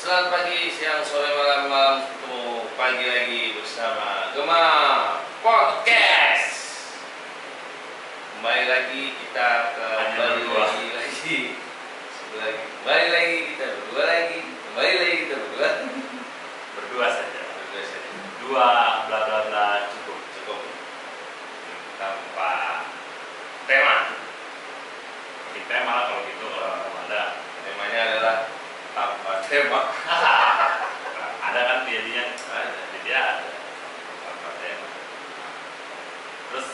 Selamat pagi, siang, sore, malam, ketemu pagi lagi bersama Gema Podcast. Kembali lagi kita kembali lagi kita berdua lagi, kembali lagi kita berdua saja. Dua bla bla bla cukup tanpa tema. Bikin tema lah kalau gitu, kalau ada temanya adalah tanpa tema. ada kan jadinya Ada. jadi ada tanpa tema. Terus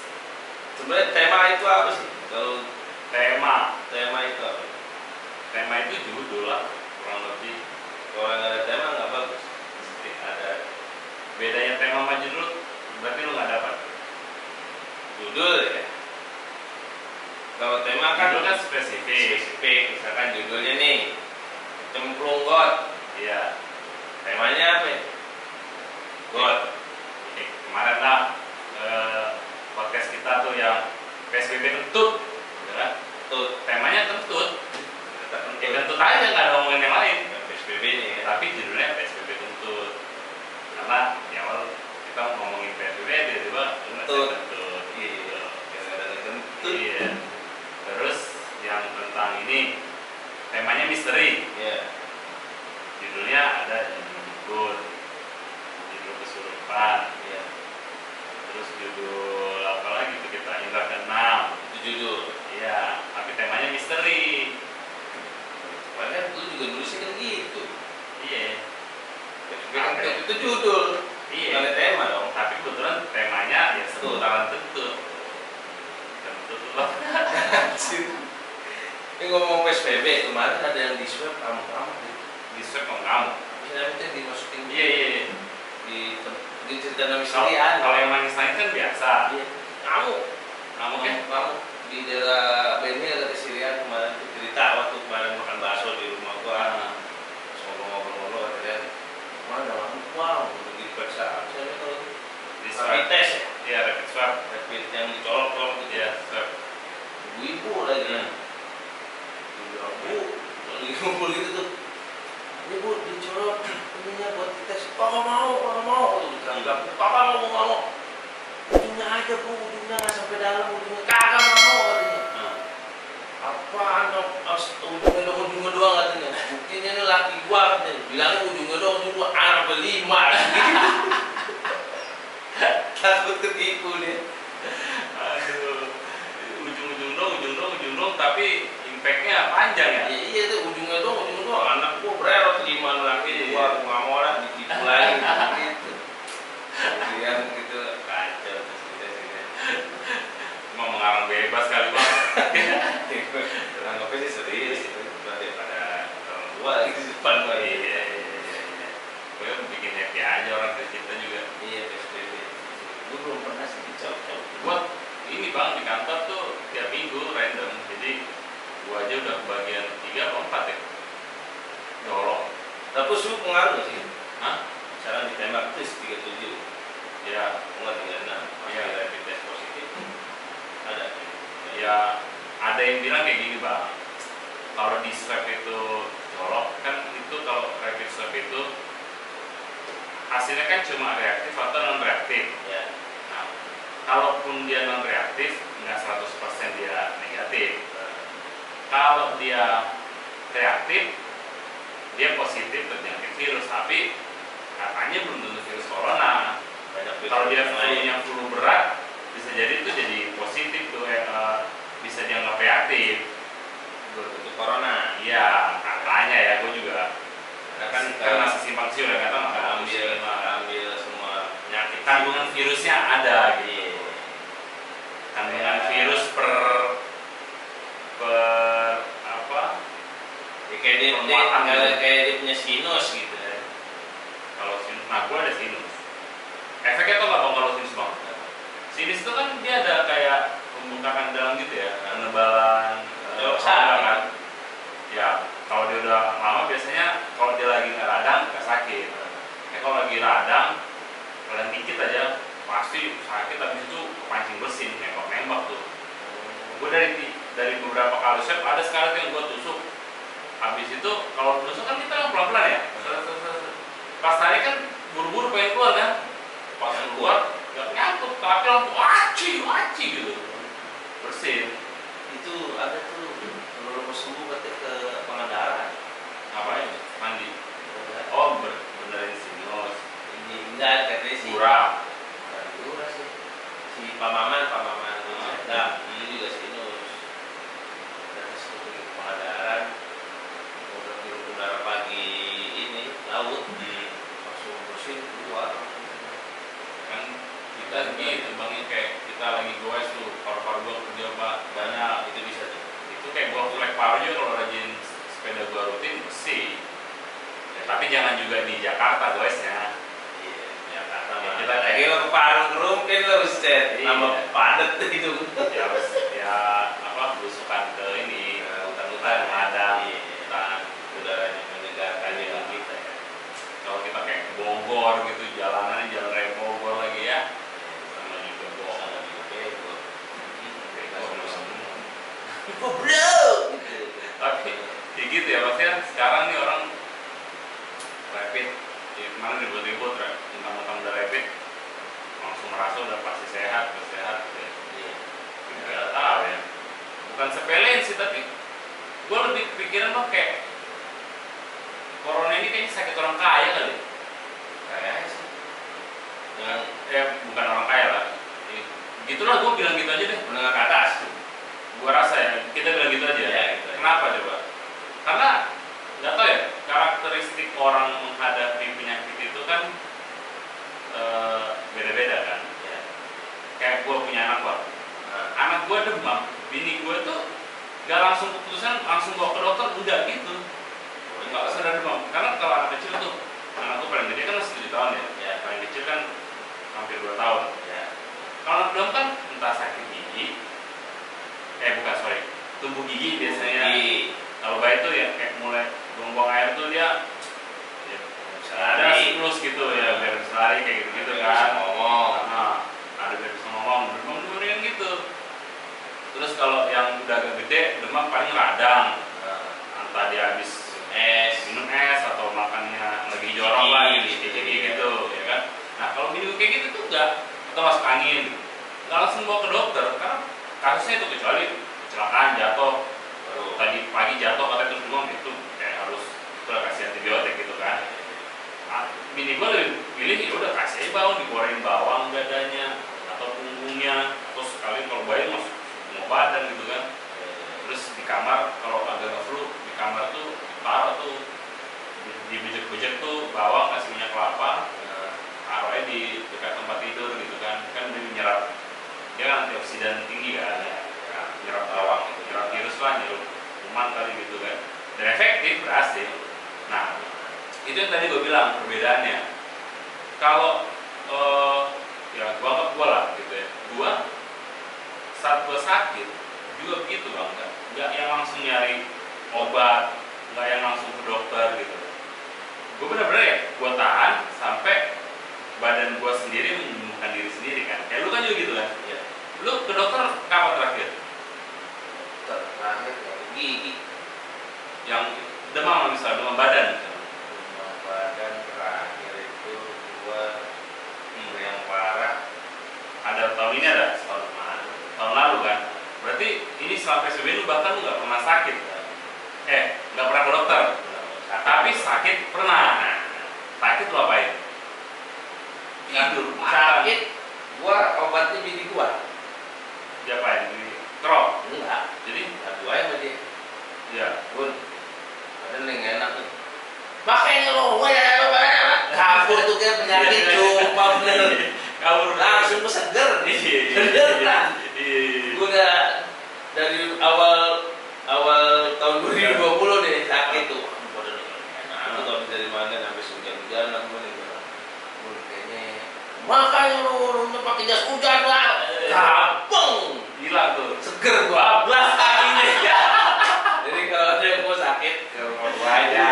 Sebenarnya tema itu apa sih? Kalau tema itu apa? tema itu judul lah kurang lebih. Kalau nggak ada tema nggak bagus. Mesti ada bedanya tema sama judul, berarti lu nggak dapat. Judul ya. Kalau tema kan Judul kan spesifik. Misalkan judulnya nih Cemplung God. Iya. Temanya apa ya? God. Kemarin lah podcast kita tuh yang PSBB kentut, ya. Temanya kentut. Kentut aja, nggak ada ngomongin yang lain. PSBB nih ya. Tapi judulnya PSBB kentut. Karena di awal kita ngomongin PSBB tiba-tiba kentut. Iya. Ada kentut. Iya. Terus yang tentang ini temanya misteri. Iya. Judulnya ada judul kesurupan. Iya. Terus judul apa lagi tuh kita indra keenam. Itu judul. Iya, tapi temanya misteri. Padahal lu juga nulisnya kan gitu. Iya. PSBB kentut itu judul. Iya. Bukan tema dong. Tapi kebetulan temanya ya seputaran kentut. Kentut loh. Ini ngomong PSBB kemarin ada yang di swab kamu Di swab sama kamu. Misalnya itu dimasukin. Iya. Di cerita nama misterian. Kalau yang nangis-nangis kan biasa. Iya. Kamu di daerah Benny ada kesirian kemarin cerita waktu kemarin makan bakso di rumah gua. Ngobrol-ngobrol katanya mana wow diperiksa misalnya kalau Di rapid test ya? Iya, rapid swab. Rapid yang dicolok-colok gitu Iya, swab. ibu lagi bilang bu lagi ngumpul gitu tuh ini bu dicolok ininya buat dites kakak mau tuh bilang kakak mau ujungnya aja bu ujungnya nggak sampai dalam ujungnya kagak mau katanya apaan dong ujungnya doang katanya buktinya ini laki gua katanya bilangnya ujungnya doang anak berlima takut ketipu dia. Aduh, ujung dong, tapi impactnya panjang ya? Iya itu ujungnya doang anak gua bererot 5 laki gua nggak mau lah ditipu lagi gitu. Kemudian gitu kacau cerita. Mau mengarang bebas kali bang. Anggapnya sih serius itu daripada orang tua lagi di depan gua. Iya. Gue bikin happy aja orang kita juga. Iya PSBB. Gua belum pernah sih dicocok. Buat ini bang di kantor tuh tiap minggu random, jadi gua aja udah kebagian 3 atau 4 ya. Tolong. Tapi su pengaruh nggak sih? Hah? Misalnya ditembak tes 37, Ya, enggak 36, masih Iya. rapid test positif. Ada. ya ada yang bilang kayak gini bang. Kalau di swab itu colok kan itu kalau rapid swab itu hasilnya kan cuma reaktif atau non reaktif. Ya. Nah, kalaupun dia non reaktif nggak 100% dia negatif. Kalau dia reaktif dia positif terjangkit virus, tapi katanya belum tentu virus corona. Kalau dia flu-nya flu berat bisa jadi itu jadi positif tuh bisa dianggap reaktif. Belum tentu corona. Iya katanya ya, gue juga Kan karena simpang siur ya kata maka ambil semua penyakit. kandungan virusnya ada gitu. Iya. Kandungan virus per apa? Ya, kayak dia punya sinus gitu ya. Kalau sinus, nah gue ada sinus. Efeknya tuh nggak bang kalau sinus bang? Sinus itu kan dia ada kayak pembengkakan dalam gitu ya, penebalan kan. Ya kalau dia udah lama biasanya kalau dia lagi nggak radang nggak sakit. Ya kalau lagi radang paling dikit aja pasti sakit, habis itu kepancing bersin nembak tuh. Gue dari beberapa kali swab ada sekali yang gue tusuk Habis itu kalau tusuk kan kita pelan-pelan ya. Pas tarik kan buru-buru pengen keluar kan. Pas keluar nggak nyangkut, tapi langsung waci gitu. Bersin. Itu ada tuh kalau lo mau sembuh berarti ke Pangandaran. Ngapain? Mandi. Oh, benerin sinus. Ini enggak katanya sih. Kurang. Murah sih. Si Pak Maman. Nah, ini juga sinus. Dan sebelum ke Pangandaran, mau berhenti udara pagi ini laut, langsung bersin keluar. Kan kita gitu bangnya kayak kita lagi goes tuh paru-paru gua kerja apa banyak itu bisa tuh. Itu kayak gua flek paru juga kalau rajin sepeda gua rutin bersih. Ya, tapi jangan juga di Jakarta goesnya. Iya, Jakarta Ya, mah. kita Lagi lo ke Parung kerumkin lo harus cet, Iya. nambah padet itu. Ya harus ya apa belusukan ke ini Hutan-hutan ada Iya. hutan. Udaranya menyegarkan Iya. juga kita ya. Kalau kita kayak ke Bogor gitu jalanannya jalan raya Bogor lagi ya sama juga bohong. Sama juga bego. Bego semua. Goblok. Tapi ya gitu ya maksudnya sekarang nih orang rapid ya kemarin ribut-ribut mentang-mentang udah rapid langsung merasa udah pasti sehat gitu ya. Iya. Nggak tahu ya bukan sepelein sih tapi gue lebih kepikiran mah kayak corona ini kayaknya sakit orang kaya kali. Kayaknya sih. Yang Bukan orang kaya lah. Gitulah gue bilang gitu aja deh. menengah ke atas. Gue rasa ya kita bilang gitu aja. Ya, gitu aja. Kenapa coba? Karena nggak tahu ya karakteristik orang menghadapi penyakit itu kan beda-beda kan. Ya. Kayak gue punya anak gua. Nah, Anak gue demam, bini gue tuh nggak langsung keputusan langsung bawa ke dokter udah gitu. Nggak sadar demam. Karena kalau anak kecil tuh, anak gue paling gede kan masih 7 tahun ya. Ya. Paling kecil kan hampir 2 tahun. ya. Kalau anak demam kan entah sakit gigi, tumbuh gigi biasanya. Kalau bayi tuh ya kayak mulai buang-buang air tuh dia ya, ada siklus gitu ya biar bisa lari kayak gitu kan. Ada biar bisa ngomong, demam gitu. Terus kalau yang udah agak gede demam paling radang, entah dia habis minum es atau makannya lagi jorok lagi gitu ya kan. Nah kalau minum kayak gitu tuh enggak, atau masuk angin nggak langsung bawa ke dokter karena kasusnya itu kecuali kecelakaan jatuh tadi pagi jatuh katanya terus demam itu kayak harus udah kasih antibiotik gitu kan. Bini gue lebih pilih ya udah kasih aja bawang, digoreng bawang dadanya atau punggungnya, terus sekali kalau bayi masuk semua badan gitu kan. Terus di kamar kalau agak flu di kamar tuh taruh tuh dibejek-bejek tuh bawang kasih minyak kelapa, taruh aja di dekat tempat tidur gitu kan dia menyerap, dia kan antioksidan tinggi kan, menyerap bawang, menyerap virus lah, nyerap kuman kali gitu kan, dan efektif berhasil. Nah itu yang tadi gue bilang perbedaannya. Kalau ya gua anggap gua lah gitu ya, gua saat gua sakit juga begitu bang, nggak yang langsung nyari obat, nggak yang langsung ke dokter gitu. Gue bener-bener ya gua tahan sampai badan gua sendiri menyembuhkan diri sendiri kan. Kayak lu kan juga gitu kan? Ya. Lu ke dokter kapan terakhir? Terakhir gigi. Yang demam misalnya, demam badan misalnya. Demam badan terakhir itu gua yang parah. Ada tahun ini ada? Tahun lalu kan? Berarti ini selama PSBB lu bahkan lu nggak pernah sakit kan? Nggak pernah ke dokter? Tapi sakit pernah. Sakit lu apain? Tidur, Sakit gua obatnya bini gua. Diapain? Di kerok? Enggak. Jadi? Aduh aja sama dia. Ya. Bun, ada nih nggak enak nih. Makanya lo, kabur tuh kayak penyakit cuma bener. Kabur Langsung gue seger. Seger kan? Gue udah dari awal tahun 2020 nih sakit tuh. Aku tahu dari mana sampai hujan-hujan aku nih. Kayaknya makanya lo pakai jas hujan lah. Kampung. Gila tuh. Seger gua. Bablas ini. Jadi kalau ada yang mau sakit ke rumah gua aja.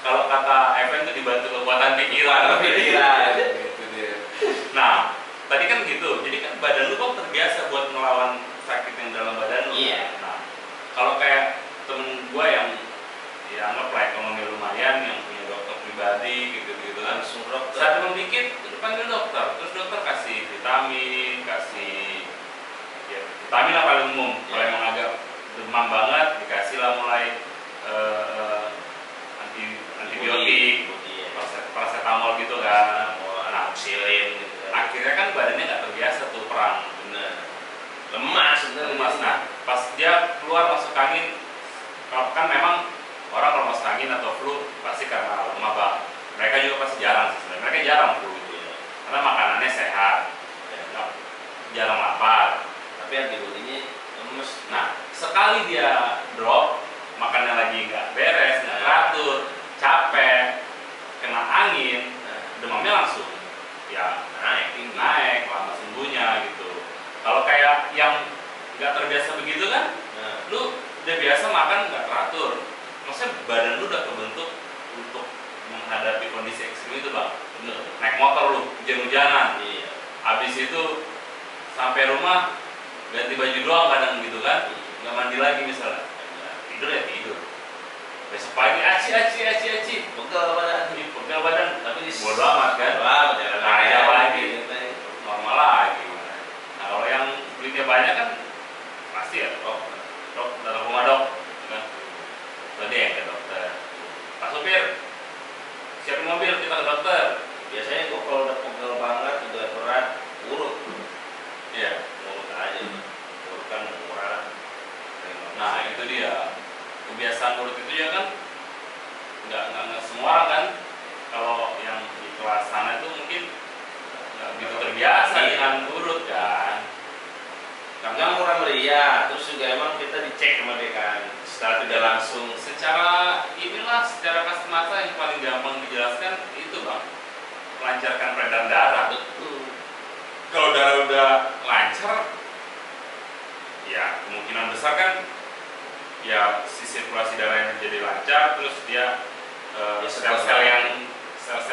Kalau kata FM itu dibantu kekuatan pikiran. Gitu dia. Nah, tadi kan gitu. Jadi kan badan lu kok terbiasa buat melawan sakit yang dalam badan lu. Iya. vitamin lah paling umum. Kalau emang agak demam banget dikasih lah mulai antibiotik, paracetamol gitu kan. Amoxicillin gitu. Akhirnya kan badannya nggak terbiasa tuh perang. Bener. Lemas sebenarnya. Lemas. Nah, pas dia keluar masuk angin, kalau kan memang orang kalau masuk angin atau flu pasti karena lemah bang. Mereka juga pasti jarang sih sebenarnya. Mereka jarang flu gitu ya. Karena makanannya sehat, jarang lapar. Tapi antibodinya lemes. Nah, sekali dia drop, makannya lagi nggak beres, nggak teratur, capek, kena angin, demamnya langsung ya naik lama sembuhnya gitu. Kalau kayak yang nggak terbiasa begitu kan, lu udah biasa makan nggak teratur, maksudnya badan lu udah kebentuk untuk menghadapi kondisi ekstrim itu bang. Naik motor lu hujan-hujanan, habis itu sampai rumah ganti baju doang kadang gitu kan, nggak mandi lagi misalnya, tidur ya tidur. Besok pagi aci, pegal badan, tapi bodo amat kan, kerja lagi, normal lagi. Nah kalau yang duitnya banyak kan pasti ya dok datang rumah dok, kan? Tadi yang ke dokter, Pak supir siapin mobil kita ke dokter. Biasanya kok kalau udah pegal banget, udah berat, urut, ya urut aja, urut kan murah. Nah itu dia. Kebiasaan urut itu ya kan nggak semua orang kan, kalau yang di kelas sana itu mungkin nggak begitu terbiasa dengan urut kan, karena murah meriah. Terus juga emang kita dicek sama dia kan, setelah tidak langsung secara inilah, secara kasat mata yang paling gampang dijelaskan itu bang, melancarkan peredaran darah. Betul. Kalau darah udah lancar ya kemungkinan besar kan ya si sirkulasi darahnya jadi lancar, terus dia sel-sel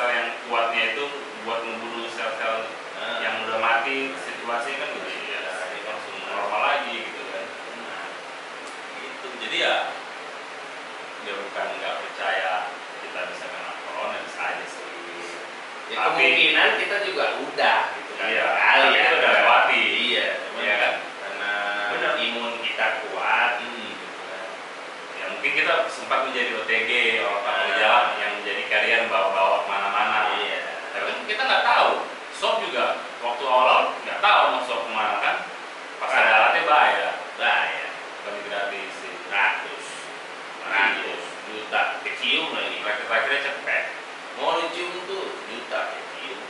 yang kuatnya itu buat membunuh sel-sel yang udah mati, sirkulasi kan jadi ya langsung normal lagi gitu kan. Gitu. Jadi ya bukan nggak percaya kita bisa kena corona, bisa aja sih. Ya, kemungkinan kita juga udah gitu kan. Iya, kita udah lewati. Iya kan? Karena imun kita kuat. Mungkin kita sempat menjadi OTG, orang tanpa gejala yang menjadi carrier bawa-bawa kemana-mana. Tapi kita nggak tahu. Swab juga waktu awal nggak tahu mau swab kemana kan. Pas ada alatnya bayar. Bukan gratis sih. 100 juta kecium lagi. Terakhir-terakhirnya cepet. Mau dicium tuh juta kecium.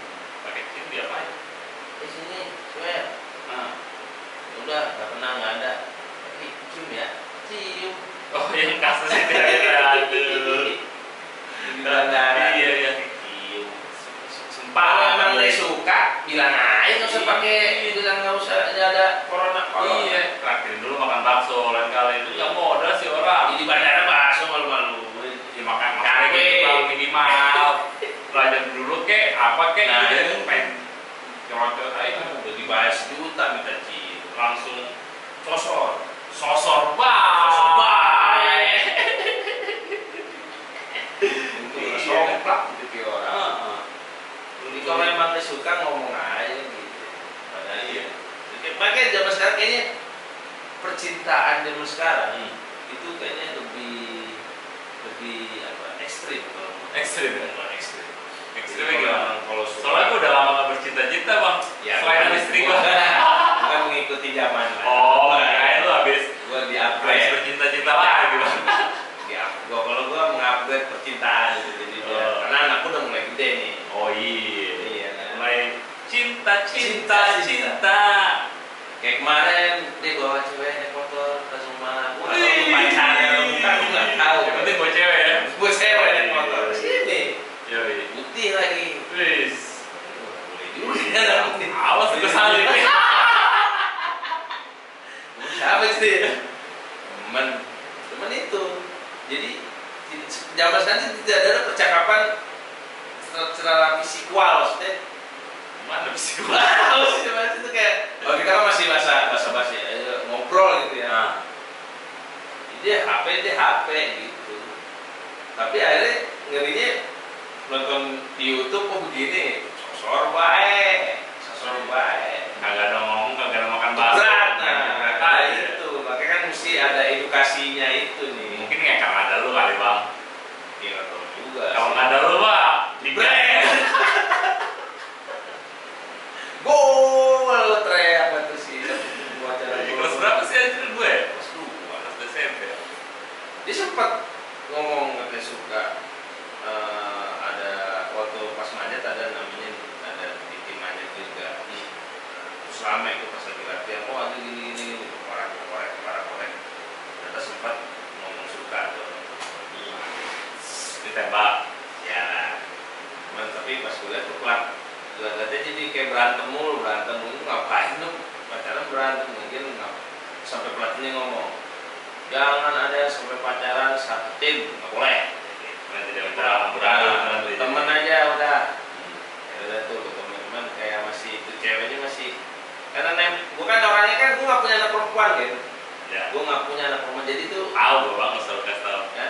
Pakai cium dia apa ya? Di sini swab. Udah nggak pernah nggak ada. Tapi cium ya. Cium. Oh yang kasus itu ya, aduh. Di bandara. Iya. Sumpah. Kalau emang dia suka, bilang aja nggak usah pakai, bilang nggak usah ada corona. Iya. Terakhir dulu makan bakso lain kali itu nggak modal sih orang. Di bandara bakso malu-malu. Ya makan gitu bang minimal. Belajar dulu kek, apa kek gitu pengen nyerocot aja. Udah dibayar sejuta minta cium, langsung sosor baik. Somplak gitu orang. Jadi kalau emang dia suka ngomong aja gitu. Iya. Makanya zaman sekarang kayaknya percintaan zaman sekarang itu kayaknya lebih ekstrim. Ekstrim gimana? Soalnya gue udah lama gak bercinta-cinta bang. Ya, selain istri gue. Bukan mengikuti zaman. Oh, kayaknya lu habis bercinta-cinta lagi bang. Ya, kalau gue mengupgrade percintaan gitu. Jadi karena anakku udah mulai gede nih. Oh iya. Mulai cinta. Kayak kemarin dia bawa cewek naik motor ke rumah. Gue nggak tahu pacarnya atau bukan, gue nggak tahu. Yang penting bawa cewek ya. Bawa cewek naik motor. Sini. Putih lagi. Wis. Awas gue salib. Siapa sih? Temen itu. Jadi zaman sekarang tidak ada percakapan secara visual, maksudnya mana visual sih itu kayak kita kan masih basa-basi ngobrol gitu ya. Jadi HP gitu. Tapi akhirnya ngerinya nonton di YouTube kok begini, sosor baik. Kagak ada ngomong, kagak ada makan bakso. Berat. itu nih. Mungkin ya karena ada lu kali bang. Ya nggak tahu juga. Kalau nggak ada lu pak, dibrand. Gol teriak apa tuh sih? Kelas berapa sih aja gue? Kelas 2. Kelas SMP. Dia sempat ngomong katanya suka ada waktu pas manjat ada namanya ada di tim manjat juga. Terus rame itu pas lagi latihan, oh ada gini korek. Ternyata sempat ngomong suka tuh. Ditembak. Ya, cuman tapi pas gue lihat tuh pelan, lihatnya jadi kayak berantem mulu ngapain tuh pacaran berantem mungkin nggak sampai pelatihnya ngomong jangan ada sampai pacaran satu tim nggak boleh. Udah temen aja udah. Ya udah tuh teman-teman kayak masih itu ceweknya masih karena gue kan orangnya kan gue nggak punya anak perempuan gitu. Ya. Gue nggak punya anak perempuan jadi tuh Tahu gue bang, selalu kasih tahu. ya.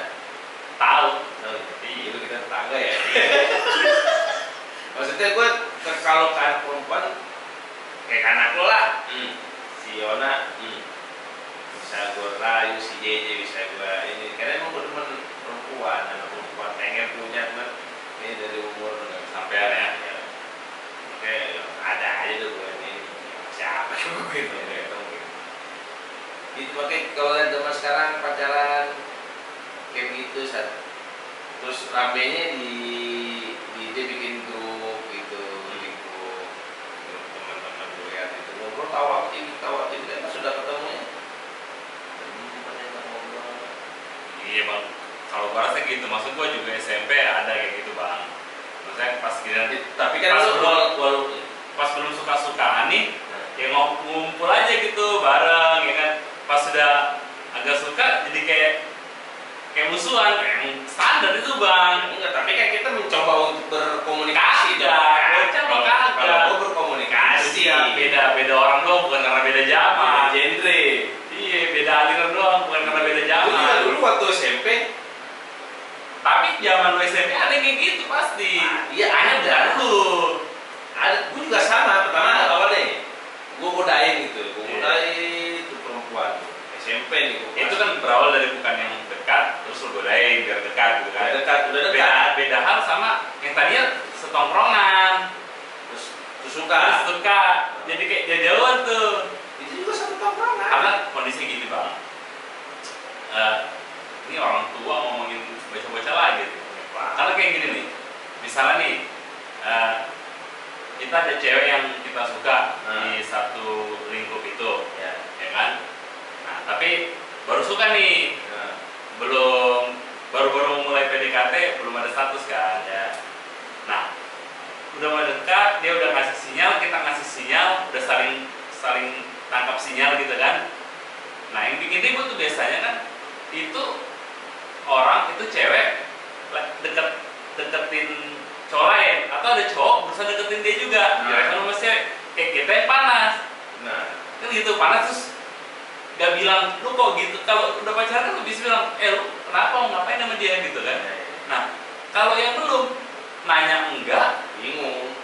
Tahu. Iya, itu kita tetangga ya. Maksudnya gue kalau ke anak perempuan kayak anak lo lah. Si Yona bisa gue rayu, si JJ bisa gue ini. Karena emang gue demen perempuan, anak perempuan pengen punya teman. Ini dari umur Sampean ya. Oke, ada aja tuh gue ini. Siapa gue gitu. Itu makanya kalau lihat zaman sekarang pacaran kayak gitu terus rambenya dia bikin grup gitu di grup teman-teman gue lihat itu ngobrol tawa TV kan pas sudah ketemunya ngobrol. Iya bang. Kalau gua rasa gitu, maksud gua juga SMP ada kayak gitu bang. Maksudnya pas giliran Tapi kan pas belum suka-sukaan nih, ya ngumpul aja gitu bareng ya kan. Pas sudah agak suka jadi kayak musuhan, kayak standar itu bang. enggak, tapi kan kita mencoba untuk berkomunikasi Kalau gue berkomunikasi beda orang doang, bukan karena beda zaman. genre. Iya, beda aliran doang, bukan karena beda Gue zaman. juga dulu waktu SMP Tapi zaman lu SMP ada kayak gitu pasti. iya ada Lu. gue juga sama pertama awalnya gue godain gitu itu perempuan SMP nih Itu kan berawal dari bukan yang dekat, terus lu godain biar dekat gitu kan. udah dekat Beda hal sama yang tadinya setongkrongan, terus terus suka suka, jadi kayak jauh-jauhan tuh. itu juga satu tongkrongan Karena kondisi gini bang, ini orang tua ngomongin bocah-bocah lagi gitu. Karena kayak gini nih, misalnya nih, kita ada cewek yang kita suka di satu lingkup itu, ya kan? Nah, tapi baru suka nih, baru mulai PDKT, belum ada status kan? Ya. Nah, udah mulai dekat, dia udah ngasih sinyal, kita ngasih sinyal, udah saling tangkap sinyal gitu kan? Nah, yang bikin ribut tuh biasanya kan itu orang itu cewek deketin cowok lain atau ada cowok berusaha deketin dia juga. Ya kan masih kayak kita yang panas. nah Kan gitu panas terus gak bilang lu kok gitu. Kalau udah pacaran kan lu bisa bilang lu kenapa mau ngapain sama dia gitu kan. Nah kalau yang belum nanya enggak bingung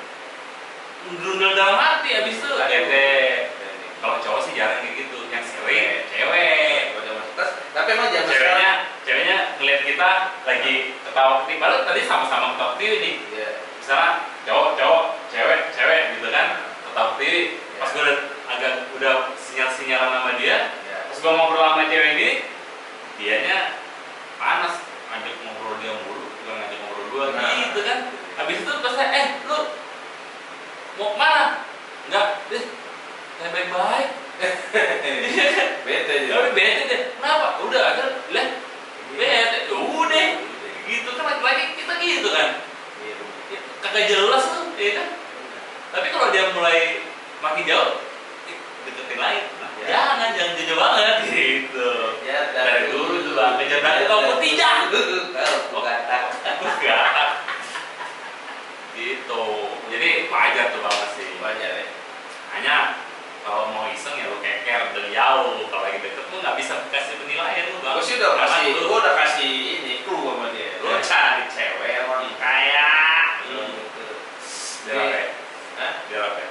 gerundel dalam hati abis itu kalau cowok sih jarang kayak gitu. Yang sering cewek. Tapi emang zaman Ceweknya ngeliat kita lagi ketawa ketiwi. Padahal tadi sama-sama ketawa ketiwi nih. Misalnya cowok cewek gitu kan ketawa ketiwi. Pas gue udah sinyal-sinyalan sama dia, pas gue ngobrol sama cewek ini, dianya panas, ngajak ngobrol dia mulu, bukan ngajak ngobrol gue gitu kan. Habis itu pas lu mau kemana? Enggak, saya baik-baik. bete Tapi bete deh. Kenapa? Udah ada lah. Bete. Udah. Gitu kan laki-laki kita gitu kan. Kagak jelas tuh, ya kan? Tapi kalau dia mulai makin jauh, deketin lain. Nah, jangan jauh banget gitu. Ya, dari dulu tuh bang, kejar dari kau tidak. Gitu. Jadi wajar tuh bang masih. Wajar ya. Hanya kalau mau iseng ya lu keker dari jauh. Kalau lagi deket lu nggak bisa kasih penilaian lu bang. Gue udah kasih ini clue sama dia. Lu cari cewek orang kaya. Biar apa? Biar apa?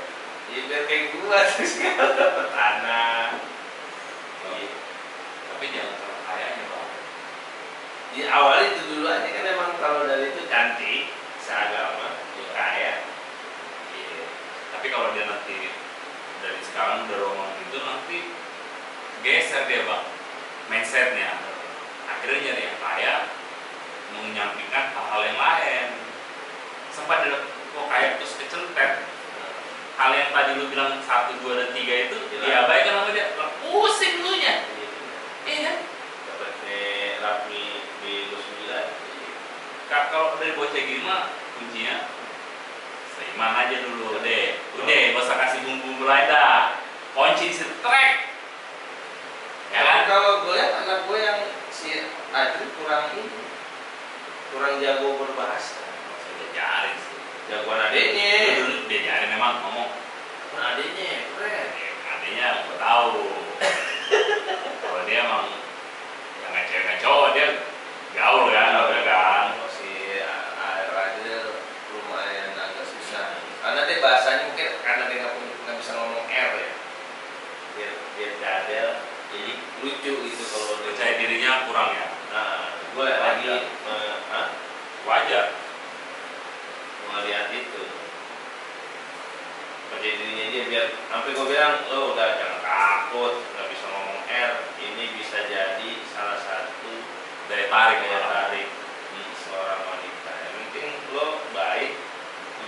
Ya biar kayak gue terus kan dapat tanah. Tapi jangan terlalu kayanya bang. geser dia bang mindsetnya, akhirnya nyari yang kaya, menyampingkan hal-hal yang lain. Sempat ada kok kaya terus kecentet, hal yang tadi lu bilang 1, 2, dan 3 itu diabaikan sama dia, pusing lu nya. Iya. Dapatnya Rapi B29. Kalau dari bocah gini mah kuncinya seimbang aja dulu deh. Udah, gak usah kasih bumbu-bumbu lain dah. Kunci di situ track. Ya kan? Kalau gue lihat anak gue yang si Adri kurang jago berbahasa. Saya diajarin sih. Jagoan adeknya. Dulu diajarin memang ngomong. Adeknya keren. Adanya gue tahu. Kalau dia emang yang nggak cewek nggak cowok dia gaul kan, udah kan. Si Adri lumayan agak susah. Karena dia bahasanya mungkin karena dia nggak bisa ngomong R ya. Dia dadel, jadi lucu gitu kalau dia. Percaya dirinya kurang ya. Nah, gue lagi Wajar. melihat itu. Percaya dirinya dia biar sampai gue bilang lo udah jangan takut nggak bisa ngomong R, ini bisa jadi salah satu Daya tarik seorang wanita. Yang penting lo baik,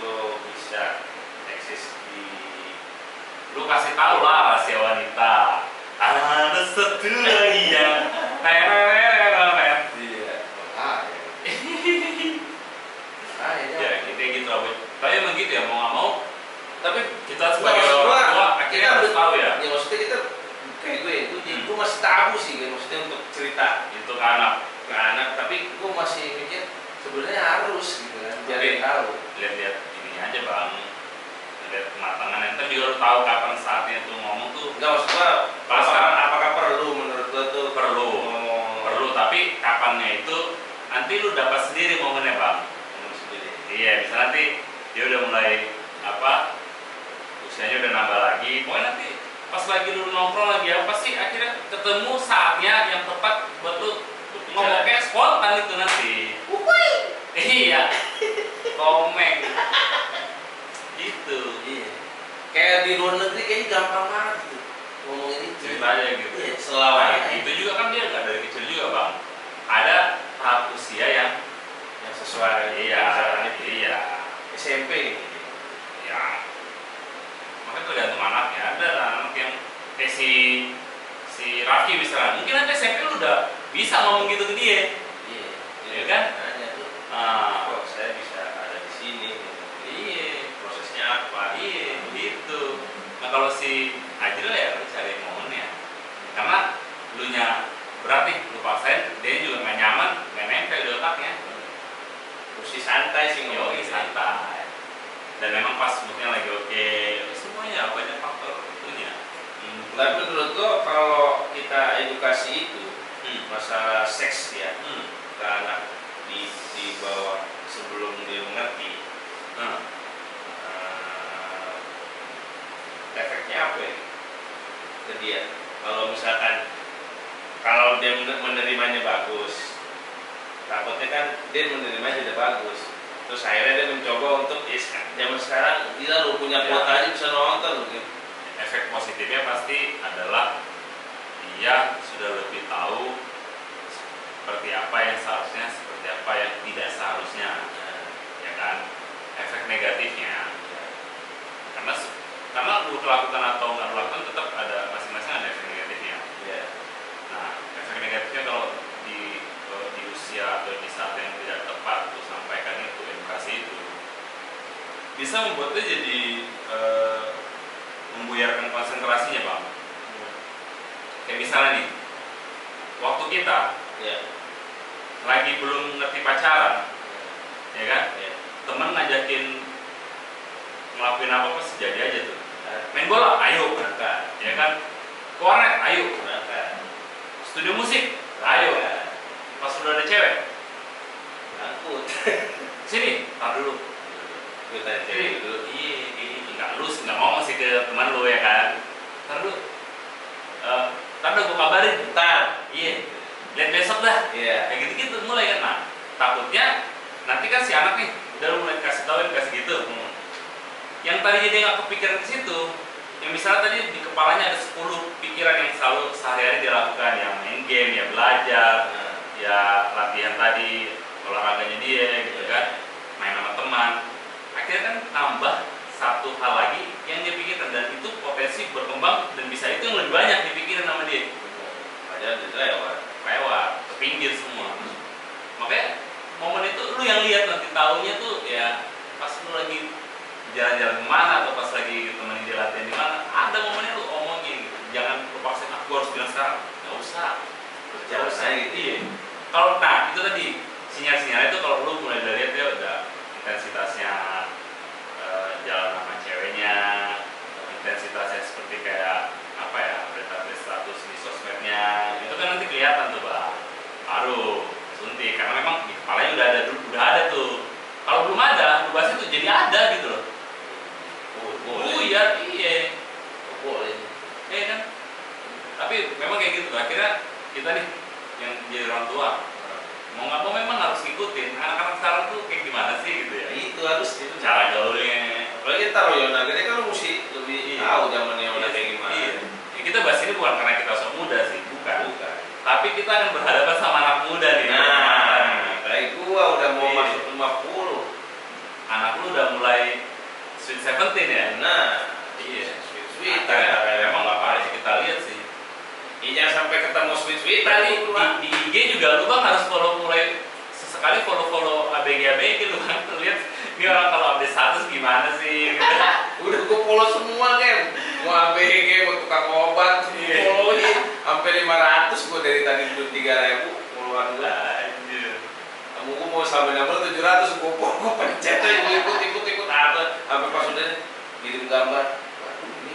lo bisa eksis di. Lu kasih tahu lah rahasia wanita. Ada satu lagi yang teret. Iya. Ya kita gitu lah. Tapi emang gitu ya, mau nggak mau. Tapi Kita sebagai orang tua akhirnya harus tahu ya. Ya maksudnya kita kayak gue masih tabu sih, maksudnya untuk cerita Itu ke anak. ke anak. Tapi gue masih mikir sebenarnya harus gitu kan, biar dia tahu. Lihat-lihat ini aja bang. Lihat kematangan. Ntar juga lu tahu kapan saatnya tuh ngomong tuh. Enggak, maksud gue Kalau sekarang apakah perlu menurut gue tuh perlu. ngomong Perlu, tapi kapannya itu nanti lu dapat sendiri momennya bang. sendiri. Iya, bisa nanti dia udah mulai usianya udah nambah lagi. Pokoknya nanti pas lagi lu nongkrong lagi apa sih, akhirnya ketemu saatnya yang tepat buat lu ngomongnya spontan itu nanti. Iya, komeng. Gitu. Iya. Kayak di luar negeri kayaknya gampang banget gitu ngomongin itu. Ceritanya gitu. Iya, Nah, selamanya. itu juga kan dia nggak dari kecil juga bang. Ada tahap usia yang Sesuai. iya. SMP gitu. Ya, makanya tergantung anaknya. Ada anak yang si Rafki misalnya, mungkin nanti SMP lu udah bisa ngomong gitu ke dia, Iya. ya kan? Nanya tuh. Ah, Kok saya bisa ada di sini? iya, Prosesnya apa? iya, gitu. Nah kalau si Ajril ya lu cari momennya, karena lu nya berat nih, lu paksain, dia juga nggak nyaman, nggak nempel di otaknya. Mesti santai sih Yoi, ngomongin. santai. Dan memang pas moodnya lagi oke, semuanya banyak faktor itunya. Tapi menurut gua kalau kita edukasi itu masalah seks ya ke anak di bawah sebelum dia mengerti, efeknya apa ya ke dia? Kalau misalkan kalau dia menerimanya bagus, takutnya kan dia menerimanya tidak bagus. Terus akhirnya dia mencoba untuk zaman sekarang gila lu punya kuota aja bisa nonton gitu. Efek positifnya pasti adalah dia sudah lebih tahu seperti apa yang seharusnya, seperti apa yang tidak seharusnya, ya kan? Efek negatifnya, karena lu lakukan atau nggak lakukan tetap ada masing-masing ada efek negatifnya. Nah, efek negatifnya kalau di usia atau di saat yang tidak tepat tuh sampaikan itu edukasi itu bisa membuat dia jadi membuyarkan konsentrasinya bang. Kayak misalnya nih, waktu kita lagi belum ngerti pacaran, ya kan? Temen ngajakin ngelakuin apa sejadi aja tuh. Main bola, ayo berangkat, ya kan? Ke warnet, ayo berangkat. Studio musik, ayo. Pas udah ada cewek, Angkut. sini, tar dulu. Kita Sini, iya, nggak lu nggak ngomong sih ke teman lu ya kan? Tar dulu. Tar udah gue kabarin. Ntar. Iya. Lihat besok dah. Iya. Kayak gitu-gitu mulai kan. Nah, takutnya nanti kan si anak nih udah mulai kasih tahu kasih gitu. Yang tadinya dia nggak kepikiran ke situ, yang misalnya tadi di kepalanya ada 10 pikiran yang selalu sehari-hari dia lakukan, yang main game, ya belajar, ya latihan tadi, olahraganya dia gitu kan, main sama teman. Akhirnya kan tambah satu hal lagi yang dia pikirkan, dan itu potensi berkembang dan bisa itu yang lebih banyak dipikirin sama dia. Padahal dia lewat ke pinggir semua. Makanya momen itu lu yang lihat, nanti tahunya tuh ya pas lu lagi jalan-jalan kemana atau pas lagi temen dia latihan di mana, ada momennya lu omongin gitu. Jangan lu paksain aku harus bilang sekarang, nggak usah. berjalan aja gitu. Iya. Kalau nah itu tadi sinyal-sinyal itu kalau lu mulai dari lihat dia udah intensitasnya jalan sama ceweknya, intensitasnya seperti kayak apa ya, update status di sosmednya, itu kan nanti kelihatan tuh bang. Baru suntik karena memang di kepalanya udah ada tuh. Kalau belum ada, lu bahas itu jadi ada gitu loh. Iya. Boleh. Kan. Tapi memang kayak gitu. Akhirnya kita nih yang jadi orang tua, mau nggak mau memang harus ngikutin. Anak-anak sekarang tuh kayak gimana sih gitu ya. Itu harus itu Cara gaulnya. apalagi ntar Yona gede kan lu mesti lebih tahu zamannya Yona kayak gimana. Iya. Ya, kita bahas ini bukan karena kita sok muda sih, bukan. Tapi kita akan berhadapan sama anak muda nih. Nah, kayak gua udah mau masuk 50. Anak lu udah mulai sweet 17 ya. Nah, Iya. sweet. Emang nggak apa kita lihat sih. Jangan sampai ketemu sweet Tadi di IG juga lu bang harus mulai sesekali follow ABG lu kan, lihat ini orang kalau update status gimana sih gitu. Udah gua follow semua kan. Mau ABG, mau tukang obat, followin sampai 500 gua dari tadi dulu 3.000 followan gua. Anjir. Kamu gua mau sampai nomor 700 gua pencet aja, gua ikut apa sampai pas udah kirim gambar. Waduh, ini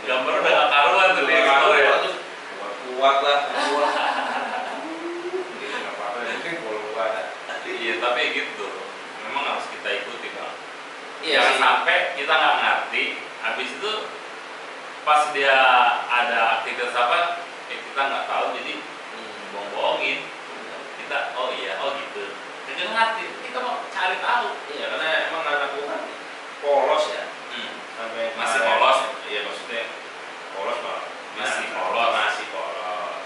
Gambar udah gak karuan tuh dia gitu ya. Kuat lah. Gitu nggak apa-apa, yang penting follow gua ada. Iya tapi gitu, memang harus kita ikuti bang. Iya Jangan sih. sampai kita nggak ngerti, habis itu pas dia ada aktivitas apa, kita nggak tahu jadi bohong-bohongin. Kita oh iya oh gitu. Jadi ngerti, kita mau cari tahu. Iya, karena emang anak gua kan polos ya. Sampai Masih kemarin- polos? Iya, maksudnya polos malah. Masih Nah, polos. masih polos.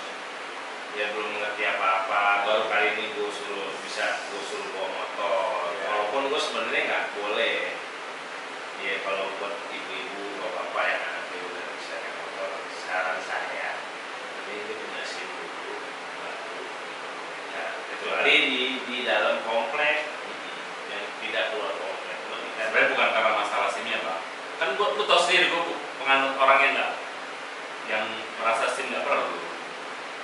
Dia belum mengerti apa-apa. Baru kali ini gua suruh bawa motor. Iya. Walaupun gua sebenarnya nggak boleh. Iya, kalau buat ibu-ibu bapak-bapak yang anaknya udah bisa naik motor, saran saya ini punya SIM dulu, baru ya, kecuali di dalam komplek yang tidak keluar komplek. Sebenarnya bukan karena masalah SIM-nya bang. Kan lu tau sendiri gue penganut orangnya nggak, yang merasa SIM nggak perlu.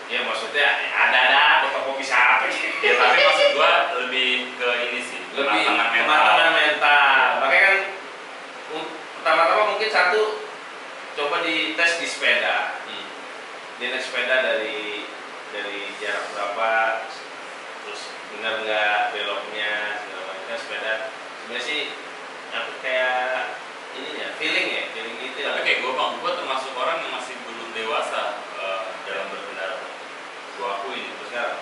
Ya maksudnya ada toko bisa apa sih? Ya tapi maksud gue lebih ke ini sih, Lebih kematangan mental. Makanya kan pertama-tama mungkin satu coba dites di sepeda. Dia naik sepeda dari jarak berapa, terus benar nggak beloknya segala macam. Sepeda sebenarnya sih kayak ininya feeling itu ya. Tapi kayak gue termasuk orang yang masih belum dewasa dalam berkendara. Gue akui ini terus sekarang.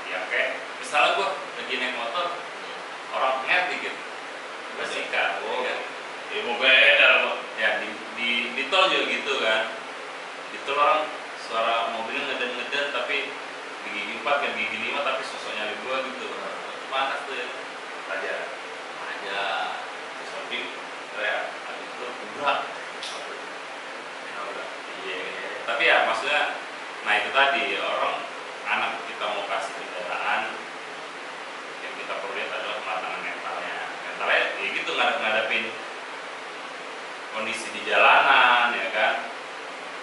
Ya kayak misalnya gue lagi naik motor, orang ngerti dikit, gue sikat. Ya mau beda loh. Ya di tol juga gitu kan. Di tol orang suara mobilnya ngeden-ngeden tapi di gigi 4 ke gigi 5 tapi sosoknya di gua gitu. Panas tuh ya. Aja Di samping teriak, habis itu berat. Iya. Tapi ya maksudnya, nah itu tadi orang anak kita mau kasih kendaraan, yang kita perlu lihat adalah kematangan mentalnya. Mentalnya ya gitu ngadepin kondisi di jalanan ya kan.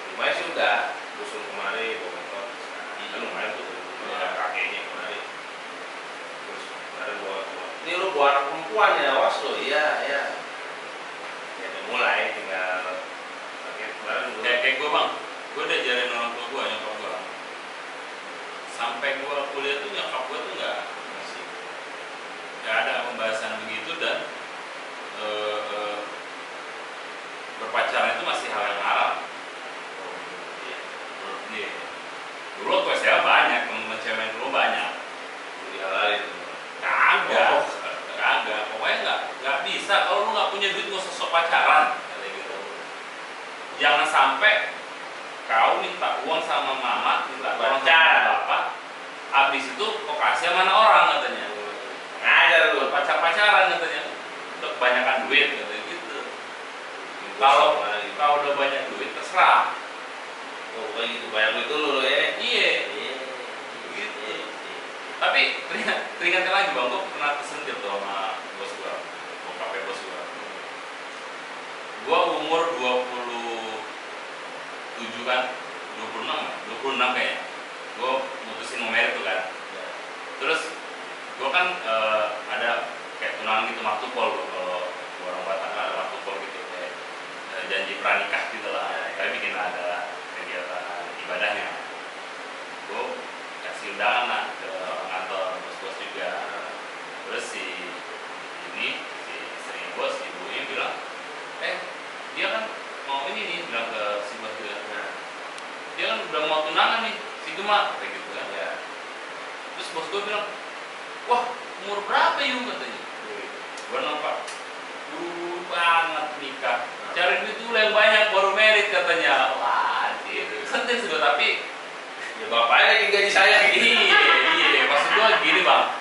lumayan sih udah usul kemari bawa motor kan lumayan tuh kakeknya kemari terus ada bawa ini lu bawa anak perempuan ya awas lo iya ya udah mulai tinggal kemarin Kayak gue bang, gue udah ajarin orang tua gue, nyokap gue sampai gue kuliah tuh nyokap gue tuh nggak ada pembahasan begitu, dan berpacaran itu masih hal yang haram. minta uang sama mama, minta uang Pacar. sama bapak, habis itu kok kasih sama anak orang katanya. Ngajar lu. Pacar-pacaran katanya, untuk kebanyakan duit katanya gitu. Kalau udah banyak duit terserah. Oh, kayak gitu banyak duit dulu ya. Iya. Gitu. Tapi teringatnya lagi bang, gue pernah kesentil tuh sama bos gue, bokapnya bos gue. Gue umur 27 kan, 26 kayaknya. Gue mutusin mau merit tuh kan. Terus gue kan ada kayak tunangan gitu, maktupol gue kalau orang Batak ada maktupol gitu kayak janji pranikah gitu lah. Tapi bikin ada kegiatan ibadahnya. Gue kasih undangan lah ke kantor bos-bos juga. Terus si istri bos, ibunya bilang, dia kan mau ini nih, bilang ke si bos juga. Dia kan udah mau tunangan nih, si Gema kayak gitu kan. Terus bos gue bilang, wah umur berapa yuk katanya. Gue nampak dulu banget nikah, cari duit dulu yang banyak baru merit katanya. Wah gitu, sentil sih gue, tapi Ya bapaknya lagi gaji saya gitu. iya, maksud gue gini bang,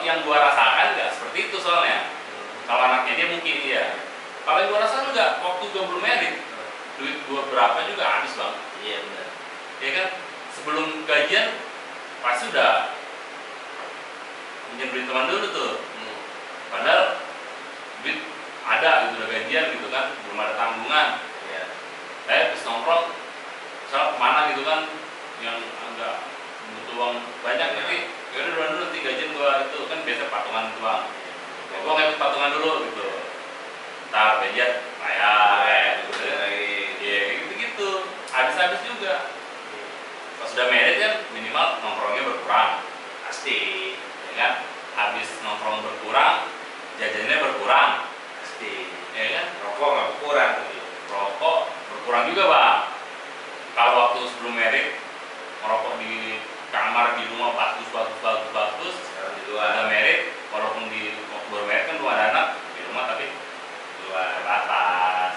yang gue rasakan nggak seperti itu soalnya. Kalau anaknya dia mungkin iya, kalau yang gue rasakan nggak, waktu gue belum merit, duit gue berapa juga habis bang. Iya benar. Ya kan, sebelum gajian pasti udah minjem duit teman dulu tuh. Padahal duit ada gitu, udah gajian gitu kan, belum ada tanggungan. Iya. Habis nongkrong, misalnya kemana gitu kan, yang agak butuh uang banyak, tapi yaudah duluan dulu nanti gajian gua itu kan biasa patungan itu bang. Ya, gua nggak ikut patungan dulu gitu. Ntar gajian bayar, gitu. Iya gitu. Habis juga. Pas sudah merit kan minimal nongkrongnya berkurang, Pasti. ya kan? Habis nongkrong berkurang, jajannya berkurang, Pasti. ya kan? Rokok nggak kurang. Rokok berkurang juga bang. Kalau waktu sebelum merit merokok di kamar di rumah bagus. Sekarang di luar. Ada merit, walaupun di waktu baru merit kan belum ada anak di rumah, tapi di luar batas.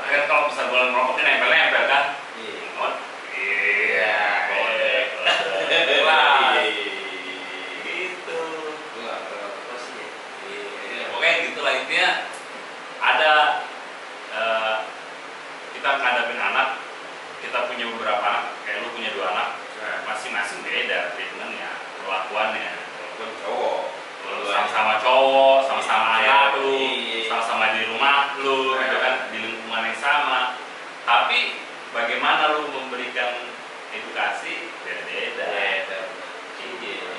Kan kalau bisa bulan merokok kan nempel kan? Iya. Lah. Gitu. Gue nggak pernah rokok sih. Ya, pokoknya gitulah intinya. Ada kita ngadapin anak, kita punya beberapa anak, kayak lu punya 2 anak, masing-masing beda treatmentnya, perlakuannya. Walaupun cowok. Sama-sama cowok, sama-sama Iya, anak lu, iya. sama-sama di rumah lu, gitu kan, di lingkungan yang sama. Tapi bagaimana lu memberikan edukasi beda-beda. Iya.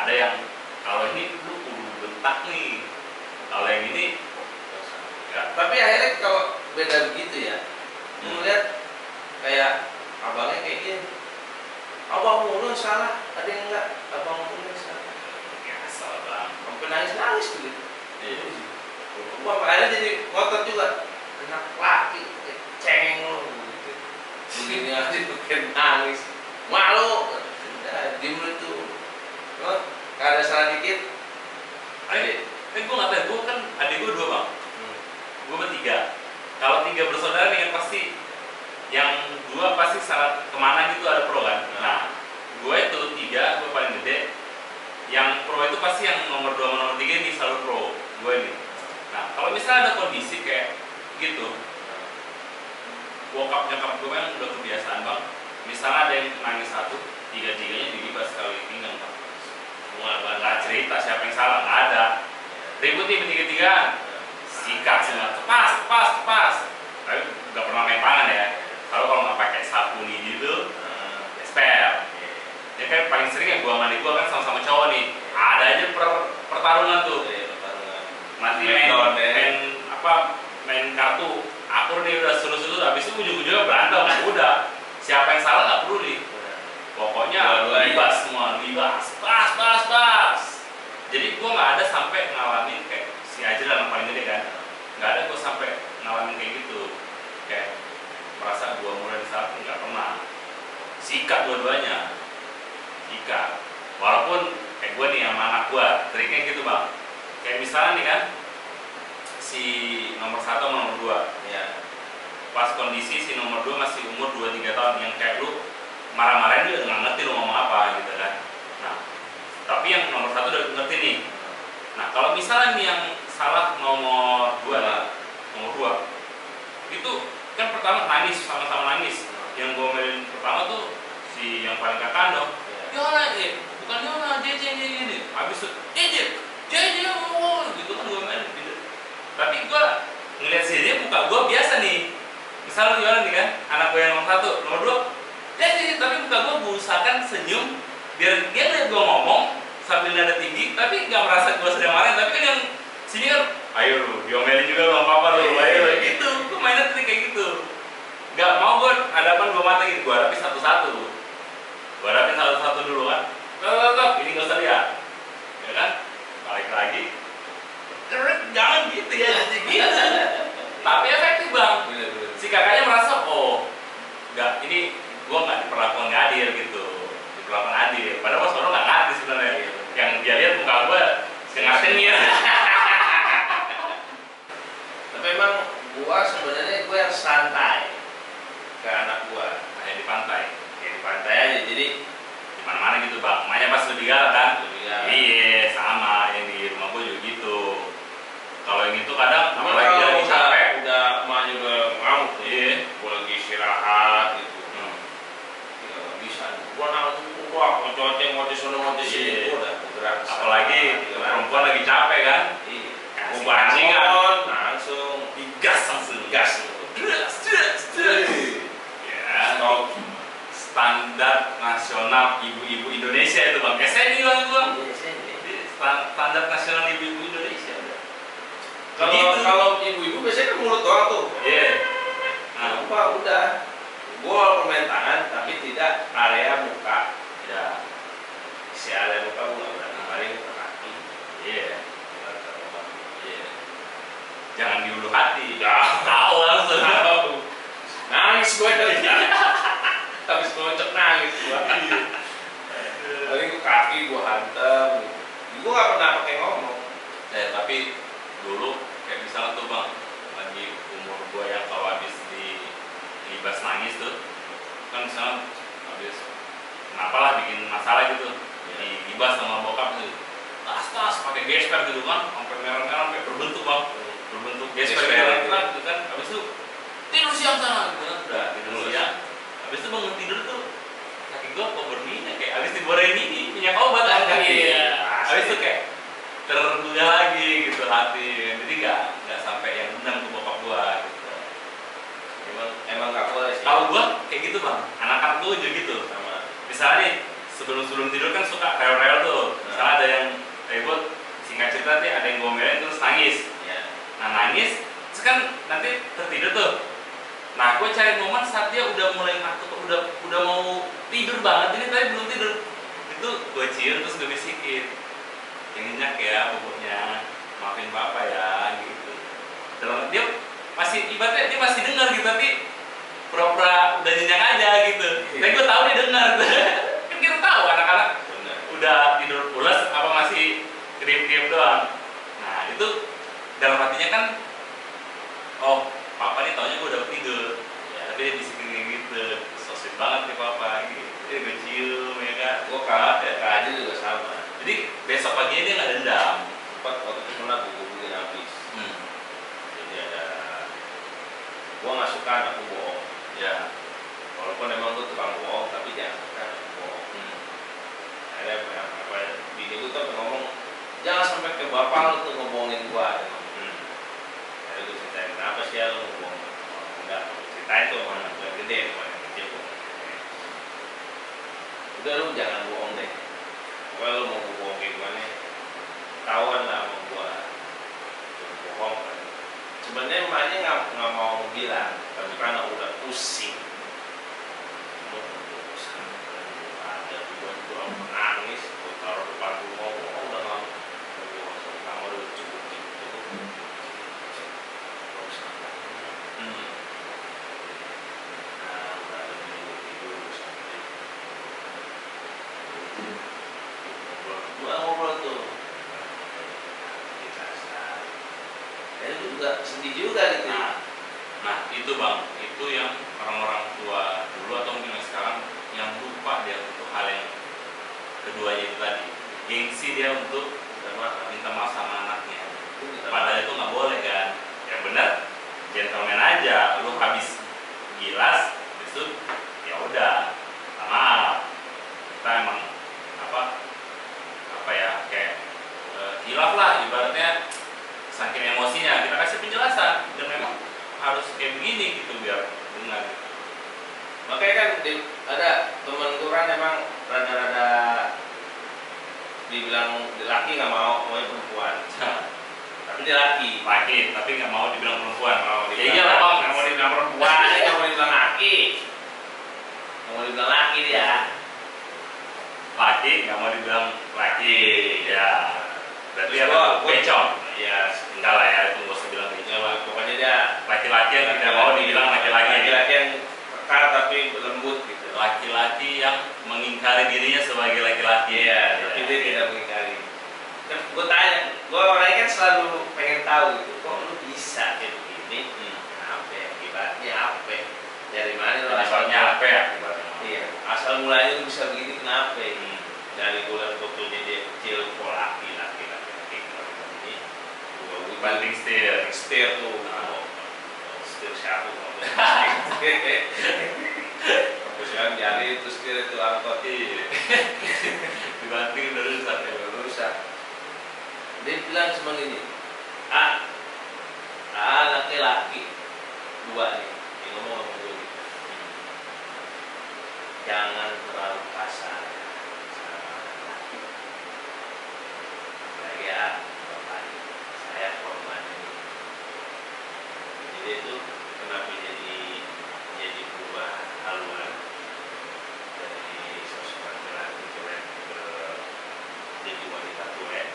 Ada yang kalau ini lu kudu bentak nih, kalau yang ini ya. Tapi akhirnya kalau beda begitu ya, melihat kayak abangnya kayak gini, abang mulu yang salah, ada yang enggak, abang mulu yang salah. Biasa bang. Sampai nangis tuh gitu. Iya. Bapak akhirnya jadi ngotot juga, anak laki, ceng lu gitu. Begini aja bikin nangis, malu, udah diem lu itu, kalau ada salah dikit, Gue nggak tahu, gue kan adik gue 2 bang, gue ber-3. Kalau 3 bersaudara nih kan pasti, yang 2 pasti saat kemana gitu ada pro kan. Nah, gue itu 3, gue paling gede. Yang pro itu pasti yang nomor 2 sama nomor 3 ini selalu pro, gue ini. Nah, kalau misalnya ada kondisi kayak gitu, bokap nyokap gue kan udah kebiasaan bang. Misalnya ada yang nangis satu, 3-3-nya digibas sekali pinggang bang. Semua nggak cerita siapa yang salah, nggak ada. Ribut nih bertiga-tigaan, sikat semua, tepas. Tapi nggak pernah main tangan ya. Kalau nggak pakai sapu nih gitu, spare. Ya kan paling sering ya gua sama adik gua kan sama-sama cowok nih. Ada aja pertarungan tuh. Nanti main kartu. Akur nih udah seru-seru, habis itu ujung-ujungnya berantem. Udah, siapa yang salah nggak perlu nih. Pokoknya libas semua, pas. Jadi gue nggak ada sampai ngalamin kayak si Ajil yang paling gede kan, nggak ada gue sampai ngalamin kayak gitu, kayak merasa gue mulai disalahkan, nggak pernah. Sikat dua-duanya, sikat. Walaupun kayak gue nih sama anak gue, triknya gitu bang. Kayak misalnya nih kan, si nomor 1 sama nomor 2, ya. pas kondisi si nomor 2 masih umur 2-3 tahun yang kayak lu marah-marahin dia nggak ngerti lu ngomong apa gitu kan. Nah, tapi yang nomor 1 udah ngerti nih. Nah, kalau misalnya nih yang salah nomor 2 lah, nomor 2 itu kan pertama nangis, sama-sama nangis. Yang gue omelin pertama tuh si yang paling kakak dong. Yona, bukan Yona, JJ ini. Habis itu JJ gitu kan gue omelin gitu. Tapi gue ngeliat si JJ muka gue biasa nih. Misalnya Yona nih kan, anak gue yang nomor 1, nomor 2 JJ, tapi muka gue usahakan senyum biar dia lihat gue ngomong sambil nada tinggi, tapi nggak merasa gue sedang marah. Tapi kan yang sini kan, ayo lu, diomelin juga sama papa lu, ayo gitu. Gue mainnya tadi kayak gitu. Gak mau gue hadapan dua mata gitu, gue hadapin satu-satu. Gue hadapin satu-satu dulu kan. Tuh, ini gak usah lihat. Ya kan? Balik lagi. Jangan gitu ya, jadi gitu. Tapi efektif bang. Si kakaknya merasa, oh, enggak, ini gue gak diperlakukan adil gitu. Diperlakukan adil. Padahal pas orang gak ngerti sebenarnya. Yang dia lihat muka gue, sengatin ya. Tapi emang gue sebenarnya gue yang santai ke anak gue, Kayak di pantai. kayak di pantai aja. Jadi Di mana-mana gitu bang. Makanya pas lebih galak kan? lebih galak. Iya, sama. Yang di rumah gue juga gitu. Kalau yang itu kadang, Cuma apalagi kalau lagi capek. udah emaknya udah ngamuk tuh, Iya. gue lagi istirahat gitu. Hmm. Ya nggak bisa. Gue nanggung, wah ngoceh sono ngoceh sini, Iya. gue udah bergerak. Apalagi perempuan lagi capek kan? Iya. Kasih Mau bangun, kan? langsung Digas langsung. gas. Ya. Stop. Standar nasional ibu-ibu Indonesia itu bang. Kayak saya nih bang gua. Standar nasional ibu-ibu Indonesia. Kalau ibu-ibu biasanya kan mulut doang tuh. Iya. Nah, Nah, gua udah permain tangan tapi tidak area muka. ya. Si area muka gua nggak berani, paling ke kaki. Iya. Iya. Jangan di ulu hati. Ya. Tahu langsung. Nangis gua dari habis ngelocok nangis gua. Paling ke kaki gua hantem. Gua nggak pernah pakai ngomong. Tapi dulu kayak misalnya tuh bang, lagi umur gua yang kalau habis libas nangis tuh, kan misalnya habis kenapa lah bikin masalah gitu, libas sama bokap tuh, tas pakai gesper gitu kan, sampai merah-merah sampai berbentuk bang, berbentuk gesper merah gitu kan, habis itu tidur siang sana gitu kan, udah tidur siang, habis itu bangun tidur tuh kaki gua kok berminyak kayak habis digoreng ini minyak obat kan kaki, habis itu kayak terduga lagi gitu hati, jadi nggak sampai yang dendam ke bokap gua gitu. Emang nggak boleh sih. Kalau gua kayak gitu bang, anak-anak gua juga gitu. Sama. Misalnya nih sebelum tidur kan suka rewel-rewel tuh, misalnya ada yang kayak gua singkat cerita nih ada yang gomelin terus nangis. Ya. Nah nangis, terus kan nanti tertidur tuh. Nah gua cari momen saat dia udah mulai ngantuk, udah mau tidur banget ini tapi belum tidur, itu gua cium terus gua bisikin. Yang nyenyak ya pokoknya, maafin papa ya gitu. Dalam dia masih ibaratnya dia masih dengar gitu tapi pura-pura udah nyenyak aja gitu. Tapi gue tahu dia dengar. Kan kita tahu anak-anak udah tidur pulas apa masih kriep-kriep doang. Nah itu dalam hatinya kan, oh papa nih taunya gue udah tidur. Ya, tapi dia bisikin gitu, so sweet banget nih papa gitu. Dia gue cium ya kan. Gue kalah ya, Kak juga sama. Jadi besok paginya dia nggak dendam. Waktu itu pernah gue bikin habis. Jadi ada, gue nggak suka anakku bohong. Ya. Walaupun emang gue tukang bohong, tapi jangan suka anakku bohong. Ada apa? Bini gue tuh ngomong, jangan sampai ke bapak lu tuh ngebohongin gue. Ada gue ceritain, kenapa sih lu ngebohong? Enggak, ceritain tuh sama anak gue yang gede, sama yang kecil. Udah lu jangan bohong deh. Pokoknya lu mau bohong kayak gimana, ketahuan lah sama gua bohong kan. Sebenarnya emaknya nggak mau bilang, tapi karena udah pusing, ada dua nangis, gua taruh depan rumah, gua udah nggak mau masuk kamar udah cukup. Nah, udah ada minggu tidur sampai ngobrol tuh. Kita juga sedih juga gitu. Nah itu bang, dia untuk minta maaf sama anaknya. Padahal Padahal itu nggak boleh kan. Yang benar gentleman aja, lu habis gilas itu ya udah minta maaf. Kita emang apa ya kayak hilaf lah ibaratnya, saking emosinya kita kasih penjelasan dan memang harus kayak begini gitu biar dengar gitu. makanya kan ada temen gue kan emang rada-rada dibilang laki nggak mau, maunya perempuan. Tapi dia laki. Laki tapi nggak mau dibilang perempuan. Ya Dibilang iyalah laki, bang, nggak mau dibilang perempuan, dia nggak mau dibilang laki. Nggak mau dibilang laki dia. laki nggak mau dibilang laki ya berarti ya Gua- bencong. Ya, Enggak lah ya, itu nggak usah bilang bencong. ya, pokoknya dia Laki-laki yang tidak mau dibilang laki-laki. Laki-laki yang kekar tapi lembut gitu. Laki-laki yang mengingkari dirinya sebagai laki-laki. Iya, tapi dia tidak mengingkari. Kan gue tanya, gue orangnya kan selalu pengen tahu gitu, kok lu bisa kayak begini? Apa ya? Akibatnya apa? Dari mana lo Asalnya apa ya? Akibatnya? Iya, asal mulanya lu bisa begini kenapa? Dari gue liat fotonya dia kecil, kok laki ini. Gue Banting setir. setir tuh, setir siapa? Aku sekarang jari terus kira itu angkot. Dibanting udah rusak ya. Rusak. Dia bilang cuma gini, laki-laki dua nih, yang ngomong sama gue gitu. Jangan terlalu kasar sama laki. Saya bapak, saya korban ini. Jadi itu kenapa jadi berubah haluan dari sosok laki-laki cuek ke jadi wanita cuek.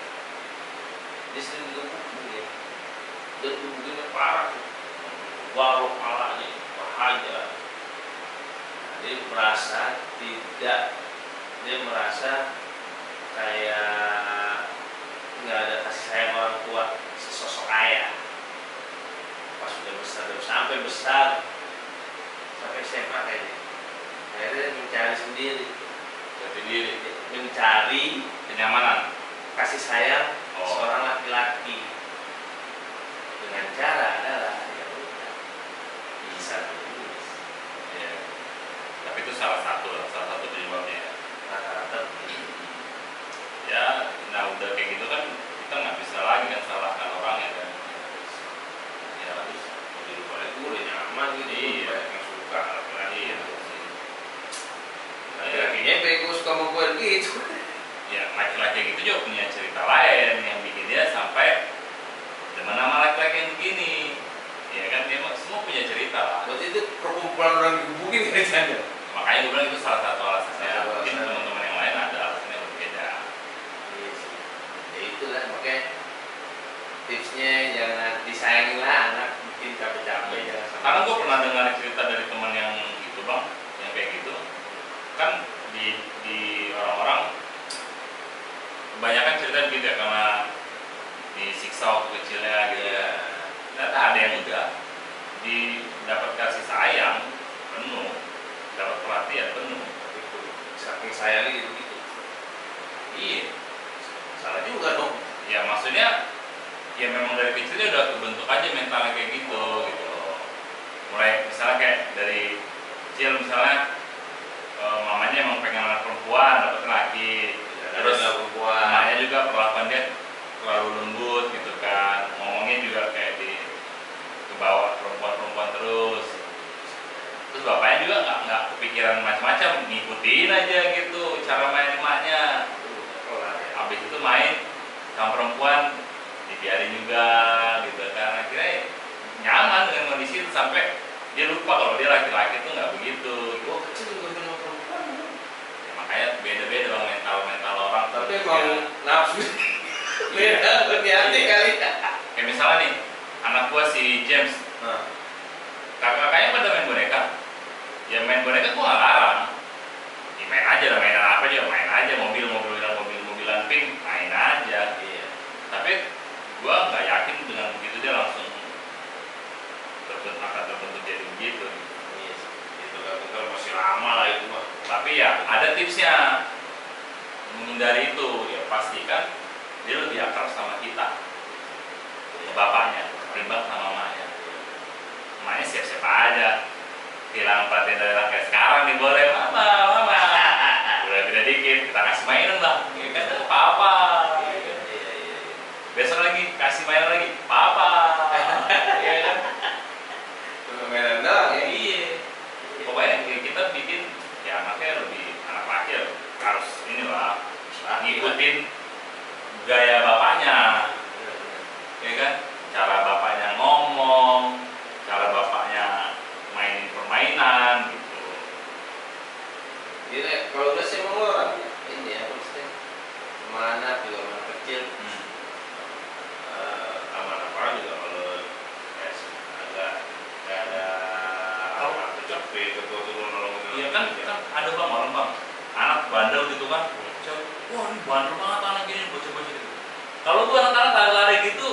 Dia sering digebukin dia, dan gebukinnya parah tuh, warok palanya bahaya. Dia merasa kayak nggak ada kasih sayang orang tua, sesosok ayah. Pas sudah besar, sampai SMA kayaknya, akhirnya mencari sendiri, mencari Kenyamanan. kasih sayang Oh. seorang laki-laki dengan cara adalah ya udah bisa menulis. Ya. Tapi itu salah satu penyebabnya. Rata-rata Ya, nah udah kayak gitu kan kita nggak bisa lagi kan salahkan orangnya kan. Ya harus di rumahnya gue udah nyaman gitu. Iya. Banyak yang suka laki-laki. iya. Laki-lakinya bego suka sama gue gitu. Ya laki-laki gitu juga punya cerita lain yang bikin dia sampai demen sama laki-laki yang begini. Ya kan dia semua punya cerita lah. Berarti itu perkumpulan orang digebukin kayaknya. Makanya gue bilang itu salah satu alasannya. Salah satu Mungkin alasan. teman-teman yang lain ada alasannya yang berbeda. Iya sih. Ya itulah makanya tipsnya jangan disayangin lah anak, bikin capek-capek jangan sampai. Karena gue pernah dengar cerita dari teman yang itu bang, yang kayak gitu. Kan di orang-orang kebanyakan cerita gitu ya, karena disiksa waktu kecilnya gitu. Iya. Ternyata ada yang enggak, dapat kasih sayang penuh, dapat perhatian penuh. Itu saking sayangnya gitu. Iya, Salah juga dong. ya maksudnya ya memang dari kecilnya udah kebentuk aja mentalnya kayak gitu loh. Mulai misalnya kayak dari kecil misalnya mamanya emang pengen anak perempuan, dapat laki. Terus perempuan. mamanya juga perlakuan dia terlalu lembut gitu kan, ngomongnya juga kayak ke bawah perempuan terus bapaknya juga nggak kepikiran macam-macam, ngikutin aja gitu cara main emaknya. Habis itu main sama perempuan dibiarin juga gitu kan, akhirnya nyaman dengan kondisi itu sampai dia lupa kalau dia laki-laki itu nggak begitu. Gue kecil juga sama perempuan. Ya, makanya beda-beda bang mental orang. Tapi Ya. emang nafsu beda berarti Iya. kali. Kayak misalnya nih anak gua si James, kakak-kakaknya pada main boneka. Ya main boneka gua nggak larang. Ya, main aja lah, mainan apa aja main aja, mobilan pink main aja. Iya. Tapi gua nggak yakin dengan begitu dia langsung akan terbentuk jadi begitu. Iya. Itu kan masih lama lah itu mah. Tapi ya ada tipsnya. menghindari itu ya pastikan dia lebih akrab sama kita, bapaknya ketimbang sama mamanya. Mamanya siap-siap aja, hilang perhatian dari anak kayak sekarang nih, boleh mama, udah beda dikit kita kasih mainan bang, ya kan papa, besok lagi kasih mainan lagi papa, ya kan. Mainan doang ya. Iya, pokoknya kita bikin ya anaknya lebih, anak laki harus inilah ngikutin gaya bapaknya, ya kan, cara bapaknya ngomong, cara bapaknya main permainan gitu. Gini, kalau gue sih mau orang ini ya, maksudnya sama anak juga anak kecil, aman apa juga kalau ya, agak nggak ada Kalau- capek atau turun nolong. Iya kan ada bang orang bang, anak bandel gitu kan, wah ini bandel banget anak ini bocah-bocah gitu. Kalau gua anak-anak lari-lari gitu,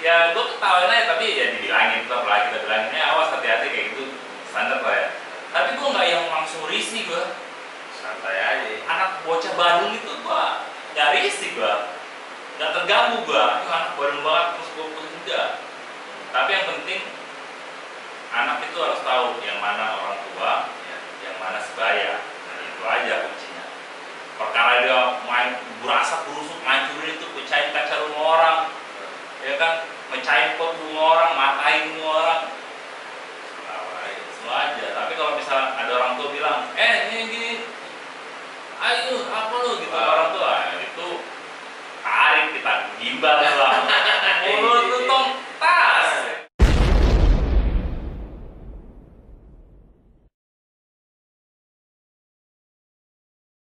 ya gua ketawain aja, tapi ya dibilangin, tetap lah kita bilangin, awas hati-hati kayak gitu, standar lah ya. Tapi gua nggak yang langsung risih gua. Santai aja. Anak bocah Bandung itu gua nggak risih gua, nggak terganggu gua. Itu anak Bandung banget terus gua pusing enggak. Tapi yang penting anak itu harus tahu yang mana orang tua,